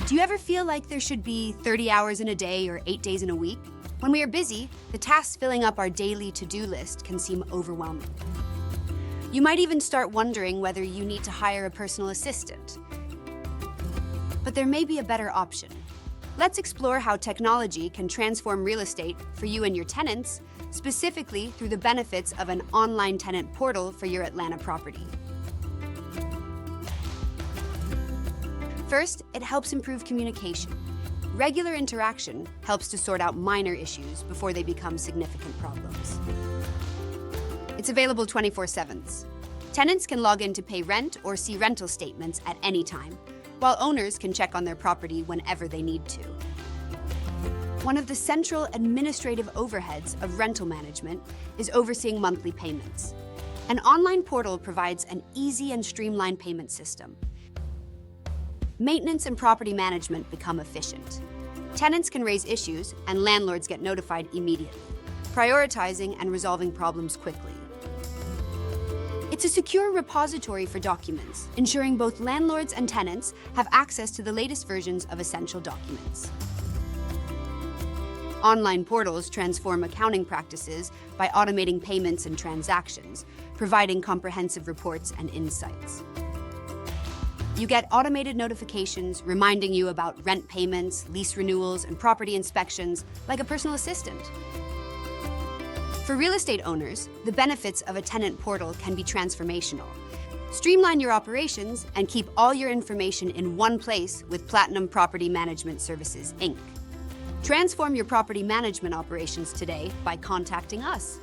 Do you ever feel like there should be 30 hours in a day or 8 days in a week? When we are busy, the tasks filling up our daily to-do list can seem overwhelming. You might even start wondering whether you need to hire a personal assistant. But there may be a better option. Let's explore how technology can transform real estate for you and your tenants, specifically through the benefits of an online tenant portal for your Atlanta property. First, it helps improve communication. Regular interaction helps to sort out minor issues before they become significant problems. It's available 24/7. Tenants can log in to pay rent or see rental statements at any time, while owners can check on their property whenever they need to. One of the central administrative overheads of rental management is overseeing monthly payments. An online portal provides an easy and streamlined payment system. Maintenance and property management become efficient. Tenants can raise issues, and landlords get notified immediately, prioritizing and resolving problems quickly. It's a secure repository for documents, ensuring both landlords and tenants have access to the latest versions of essential documents. Online portals transform accounting practices by automating payments and transactions, providing comprehensive reports and insights. You get automated notifications reminding you about rent payments, lease renewals, and property inspections like a personal assistant. For real estate owners, the benefits of a tenant portal can be transformational. Streamline your operations and keep all your information in one place with Platinum Property Management Services, Inc. Transform your property management operations today by contacting us.